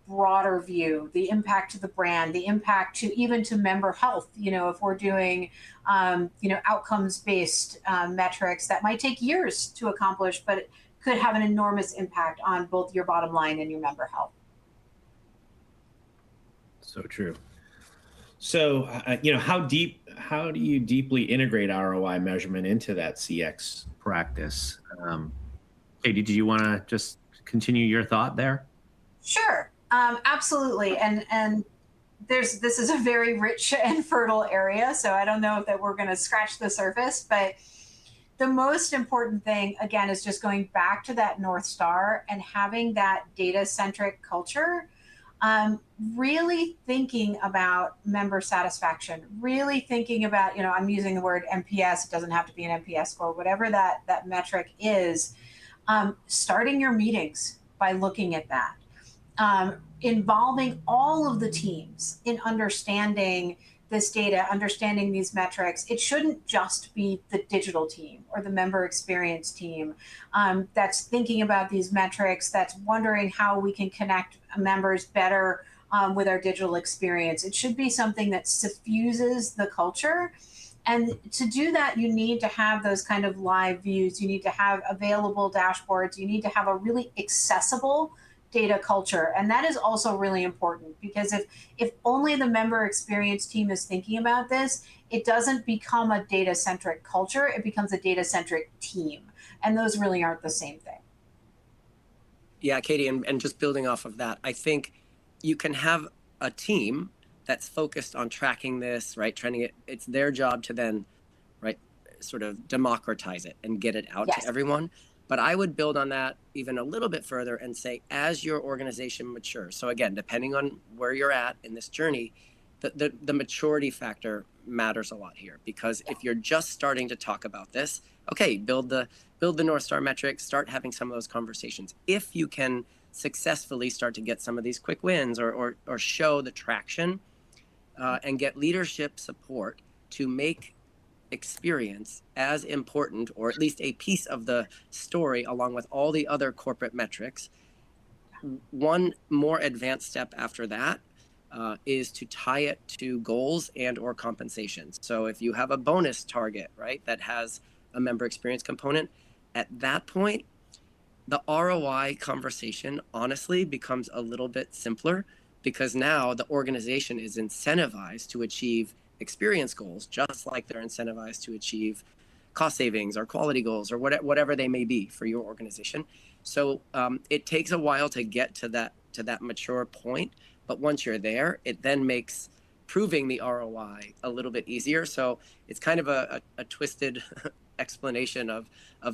broader view, the impact to the brand, the impact to even to member health. If we're doing, outcomes-based metrics that might take years to accomplish, but it could have an enormous impact on both your bottom line and your member health. So true. So, how do you deeply integrate ROI measurement into that CX practice? Katie, did you want to just continue your thought there? Sure, absolutely. And this is a very rich and fertile area, so I don't know that we're going to scratch the surface, but the most important thing, again, is just going back to that North Star and having that data-centric culture. Really thinking about member satisfaction, really thinking about, I'm using the word NPS, it doesn't have to be an NPS score, whatever that metric is, starting your meetings by looking at that, involving all of the teams in understanding this data, understanding these metrics. It shouldn't just be the digital team or the member experience team that's thinking about these metrics, that's wondering how we can connect members better with our digital experience. It should be something that suffuses the culture. And to do that, you need to have those kind of live views. You need to have available dashboards. You need to have a really accessible data culture. And that is also really important, because if only the member experience team is thinking about this, it doesn't become a data-centric culture, it becomes a data-centric team. And those really aren't the same thing. Yeah, Katie, and just building off of that, I think you can have a team that's focused on tracking this, right? Trending it. It's their job to then, right, sort of democratize it and get it out to everyone. But I would build on that even a little bit further and say, as your organization matures, so again, depending on where you're at in this journey, the maturity factor matters a lot here. Because if you're just starting to talk about this, okay, build the North Star metrics, start having some of those conversations. If you can successfully start to get some of these quick wins or show the traction and get leadership support to make experience as important, or at least a piece of the story along with all the other corporate metrics, one more advanced step after that is to tie it to goals and or compensations. So if you have a bonus target, right, that has a member experience component, at that point, the ROI conversation honestly becomes a little bit simpler, because now the organization is incentivized to achieve experience goals, just like they're incentivized to achieve cost savings or quality goals or whatever they may be for your organization. So it takes a while to get to that mature point, but once you're there, it then makes proving the ROI a little bit easier. So it's kind of a twisted explanation of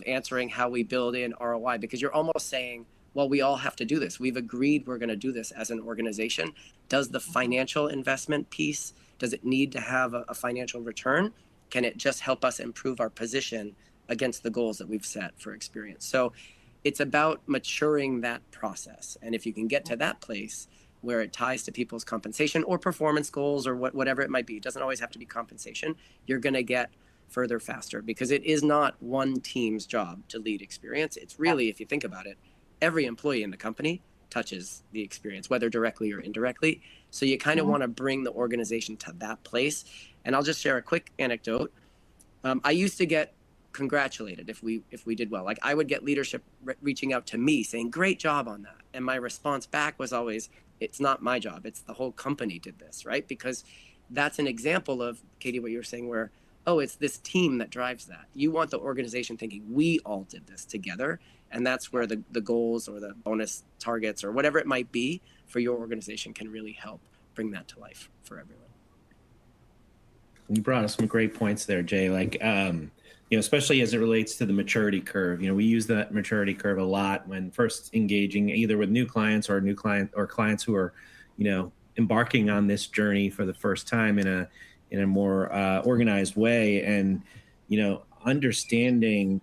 answering how we build in ROI, because you're almost saying, well, we all have to do this. We've agreed we're going to do this as an organization. Does the financial investment piece, does it need to have a financial return? Can it just help us improve our position against the goals that we've set for experience? So it's about maturing that process. And if you can get to that place where it ties to people's compensation or performance goals or whatever it might be, it doesn't always have to be compensation, you're going to get further faster, because it is not one team's job to lead experience. It's really, if you think about it, every employee in the company touches the experience, whether directly or indirectly. So you kind of want to bring the organization to that place. And I'll just share a quick anecdote. I used to get congratulated if we did well. Like I would get leadership reaching out to me saying, great job on that. And my response back was always, it's not my job. It's the whole company did this, right? Because that's an example of, Katie, what you were saying, where, oh, it's this team that drives that. You want the organization thinking we all did this together. And that's where the goals or the bonus targets or whatever it might be for your organization can really help bring that to life for everyone. You brought us some great points there, Jay. Like, especially as it relates to the maturity curve. We use that maturity curve a lot when first engaging either with new clients or clients who are, embarking on this journey for the first time in a more organized way, and understanding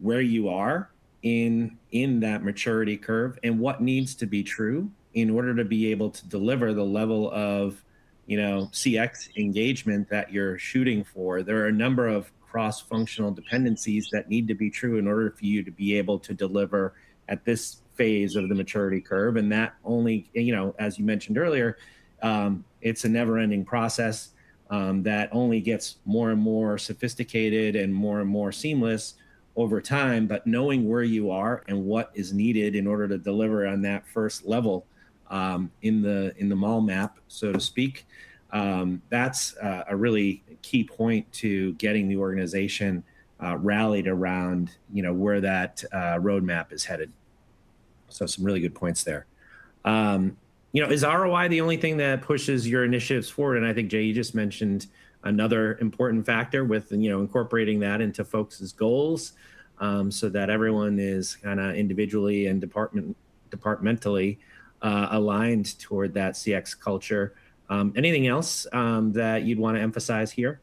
where you are in that maturity curve and what needs to be true in order to be able to deliver the level of CX engagement that you're shooting for, there are a number of cross-functional dependencies that need to be true in order for you to be able to deliver at this phase of the maturity curve. And that only, as you mentioned earlier, it's a never-ending process that only gets more and more sophisticated and more seamless over time. But knowing where you are and what is needed in order to deliver on that first level in the mall map, so to speak, that's a really key point to getting the organization rallied around, where that roadmap is headed. So some really good points there. Is ROI the only thing that pushes your initiatives forward? And I think, Jay, you just mentioned another important factor with, incorporating that into folks' goals, so that everyone is kind of individually and departmentally aligned toward that CX culture. Anything else that you'd want to emphasize here?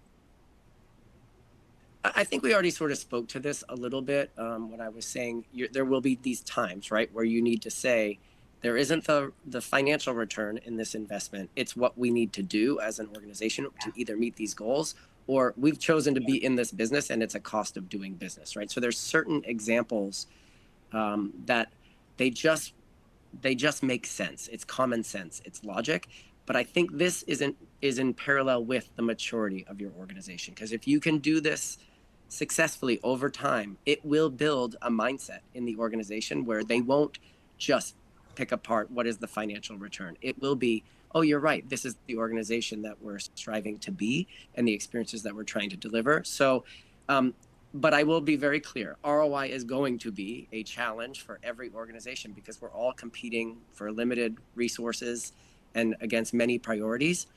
I think we already sort of spoke to this a little bit. What I was saying, there will be these times, right, where you need to say, there isn't the financial return in this investment. It's what we need to do as an organization to either meet these goals, or we've chosen to be in this business and it's a cost of doing business, right? So there's certain examples that they just make sense. It's common sense. It's logic. But I think this is in parallel with the maturity of your organization. Because if you can do this successfully over time, it will build a mindset in the organization where they won't just pick apart what is the financial return. It will be, oh, you're right, this is the organization that we're striving to be and the experiences that we're trying to deliver. So, but I will be very clear, ROI is going to be a challenge for every organization because we're all competing for limited resources and against many priorities.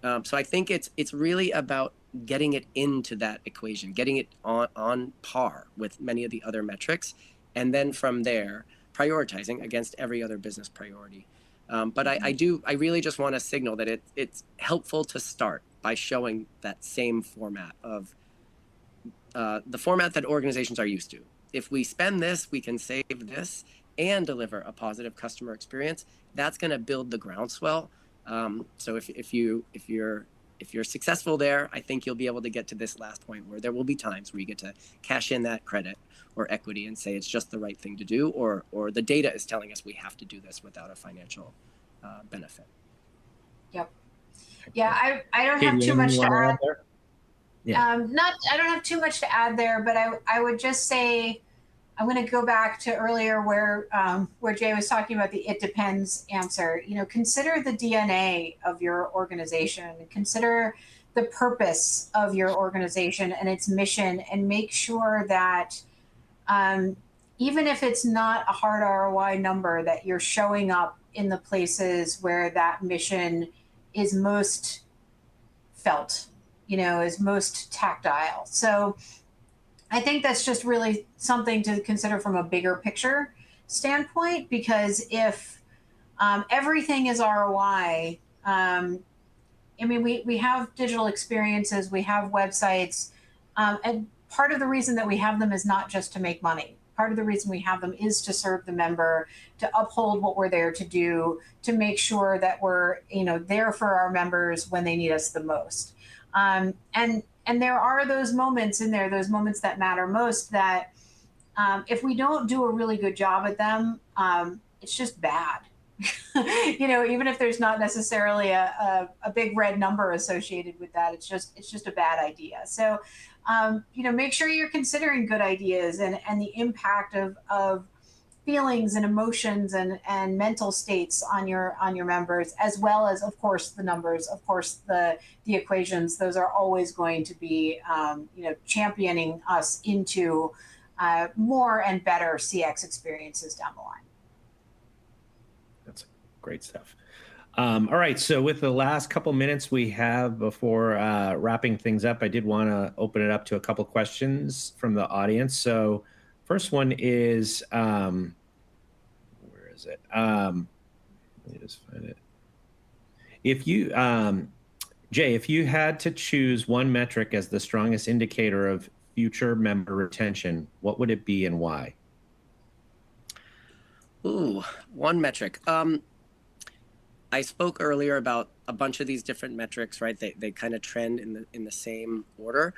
So I think it's really about getting it into that equation, getting it on par with many of the other metrics, and then from there, prioritizing against every other business priority. But I really just want to signal that it's helpful to start by showing that same format of the format that organizations are used to. If we spend this, we can save this and deliver a positive customer experience. That's going to build the groundswell. So if you're successful there, I think you'll be able to get to this last point where there will be times where you get to cash in that credit or equity and say it's just the right thing to do, or the data is telling us we have to do this without a financial benefit. Yep. Yeah, I don't have too much to add. Yeah. I don't have too much to add there, but I would just say, I'm going to go back to earlier where Jay was talking about the "it depends" answer. Consider the DNA of your organization. Consider the purpose of your organization and its mission, and make sure that even if it's not a hard ROI number, that you're showing up in the places where that mission is most felt, is most tactile. So I think that's just really something to consider from a bigger picture standpoint, because if everything is ROI, we have digital experiences, we have websites, and part of the reason that we have them is not just to make money. Part of the reason we have them is to serve the member, to uphold what we're there to do, to make sure that we're there for our members when they need us the most. And there are those moments in there, those moments that matter most, that if we don't do a really good job at them, it's just bad. Even if there's not necessarily a big red number associated with that, it's just a bad idea. So, make sure you're considering good ideas and the impact of feelings and emotions and mental states on your members, as well as, of course, the numbers, of course, the equations. Those are always going to be, championing us into more and better CX experiences down the line. That's great stuff. All right, so with the last couple minutes we have before wrapping things up, I did want to open it up to a couple questions from the audience. So first one is, where is it? Let me just find it. If you, Jay, if you had to choose one metric as the strongest indicator of future member retention, what would it be and why? Ooh, one metric. I spoke earlier about a bunch of these different metrics, right? They kind of trend in the same order.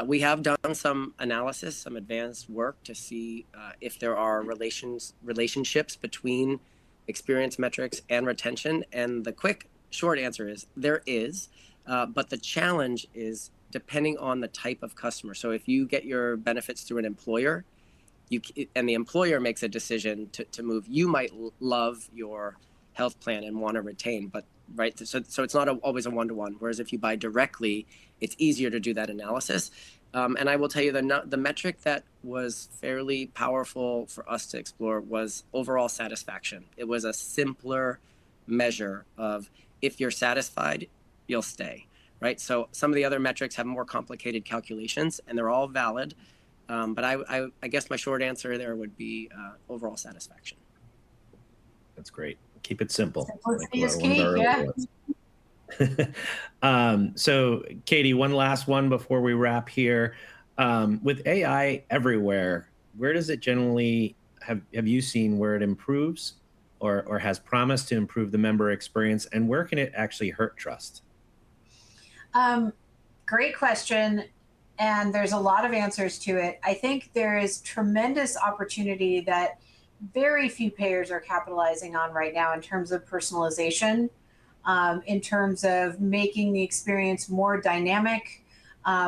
We have done some analysis, some advanced work to see if there are relationships between experience metrics and retention. And the quick, short answer is there is, but the challenge is depending on the type of customer. So if you get your benefits through an employer, and the employer makes a decision to move, you might love your health plan and want to retain, but right, so it's not always a one-to-one. Whereas if you buy directly, it's easier to do that analysis. And I will tell you the metric that was fairly powerful for us to explore was overall satisfaction. It was a simpler measure of if you're satisfied, you'll stay, right? So some of the other metrics have more complicated calculations, and they're all valid. But I guess my short answer there would be overall satisfaction. That's great. Keep it simple. Simplicity is key, yeah. So Katie, one last one before we wrap here. With AI everywhere, where does it generally, have you seen where it improves or has promised to improve the member experience, and where can it actually hurt trust? Great question. And there's a lot of answers to it. I think there is tremendous opportunity that very few payers are capitalizing on right now in terms of personalization, in terms of making the experience more dynamic,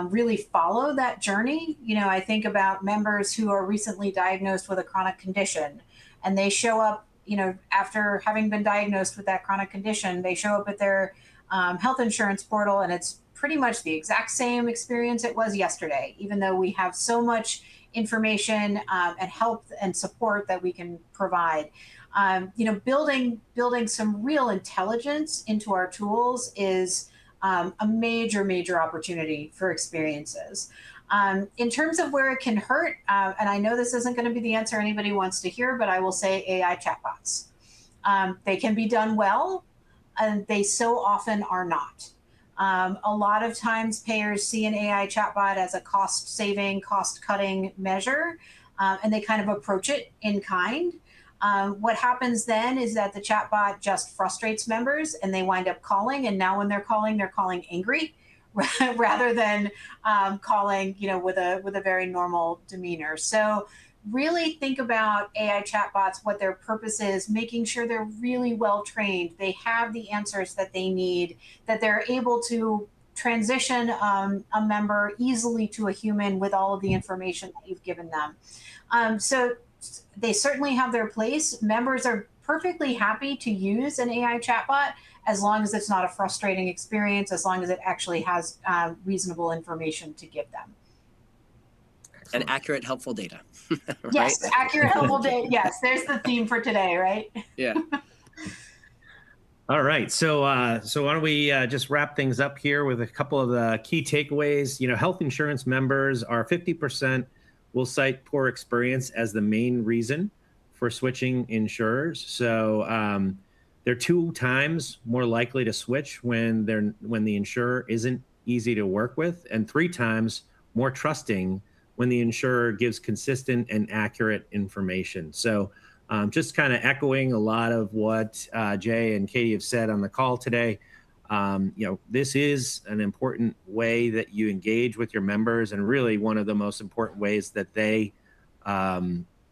really follow that journey. You know, I think about members who are recently diagnosed with a chronic condition, and they show up, you know, after having been diagnosed with that chronic condition, they show up at their health insurance portal, and it's pretty much the exact same experience it was yesterday, even though we have so much information and help and support that we can provide. You know, building some real intelligence into our tools is a major opportunity for experiences. In terms of where it can hurt, and I know this isn't going to be the answer anybody wants to hear, but I will say AI chatbots. They can be done well, and they so often are not. A lot of times payers see an AI chatbot as a cost-saving, cost-cutting measure, and they kind of approach it in kind. What happens then is that the chatbot just frustrates members, and they wind up calling, and now when they're calling angry rather than calling, you know, with a very normal demeanor. So really think about AI chatbots, what their purpose is, making sure they're really well trained, they have the answers that they need, that they're able to transition a member easily to a human with all of the information that you've given them. So they certainly have their place. Members are perfectly happy to use an AI chatbot as long as it's not a frustrating experience, as long as it actually has reasonable information to give them. And accurate, helpful data. Right? Yes, accurate, helpful data. Yes, there's the theme for today, right? Yeah. All right. So why don't we just wrap things up here with a couple of the key takeaways. You know, health insurance members are 50% will cite poor experience as the main reason for switching insurers. So they're 2 times more likely to switch when the insurer isn't easy to work with, and 3 times more trusting when the insurer gives consistent and accurate information. So just kind of echoing a lot of what Jay and Katie have said on the call today. You know, this is an important way that you engage with your members, and really one of the most important ways that they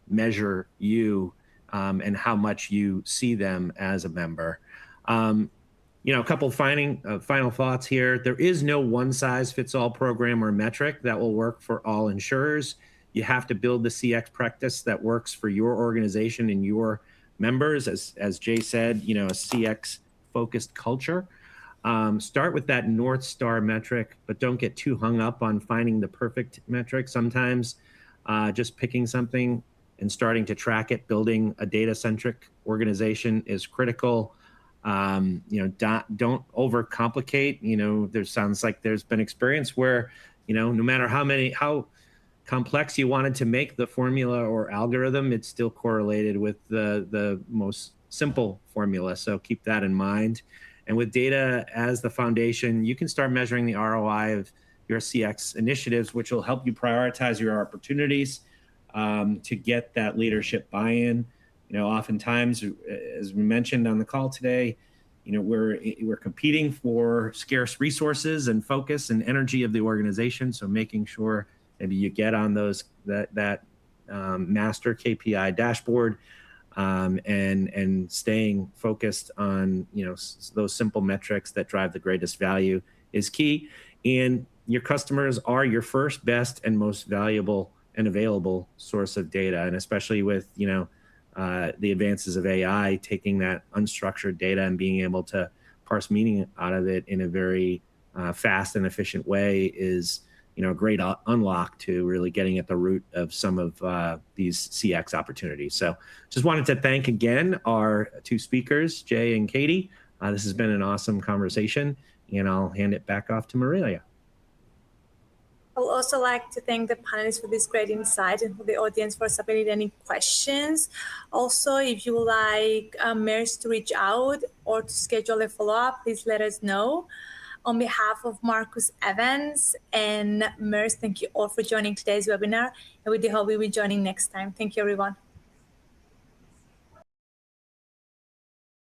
measure you and how much you see them as a member. You know, a couple of final thoughts here. There is no one-size-fits-all program or metric that will work for all insurers. You have to build the CX practice that works for your organization and your members. As Jay said, you know, a CX-focused culture. Start with that North Star metric, but don't get too hung up on finding the perfect metric. Sometimes just picking something and starting to track it, building a data-centric organization is critical. You know, don't overcomplicate. You know, there sounds like there's been experience where, you know, no matter how complex you wanted to make the formula or algorithm, it's still correlated with the most simple formula. So keep that in mind. And with data as the foundation, you can start measuring the ROI of your CX initiatives, which will help you prioritize your opportunities to get that leadership buy-in. You know, oftentimes, as we mentioned on the call today, we're competing for scarce resources and focus and energy of the organization. So making sure maybe you get on that master KPI dashboard, and staying focused on those simple metrics that drive the greatest value is key. And your customers are your first, best, and most valuable and available source of data. And especially with the advances of AI, taking that unstructured data and being able to parse meaning out of it in a very fast and efficient way is a great unlock to really getting at the root of some of these CX opportunities. So just wanted to thank again our two speakers, Jay and Katie. This has been an awesome conversation, and I'll hand it back off to Marilia. I would also like to thank the panelists for this great insight and for the audience for submitting any questions. Also, if you would like MERS to reach out or to schedule a follow-up, please let us know. On behalf of Marcus Evans and MERS, thank you all for joining today's webinar, and we do hope you'll be joining next time. Thank you, everyone.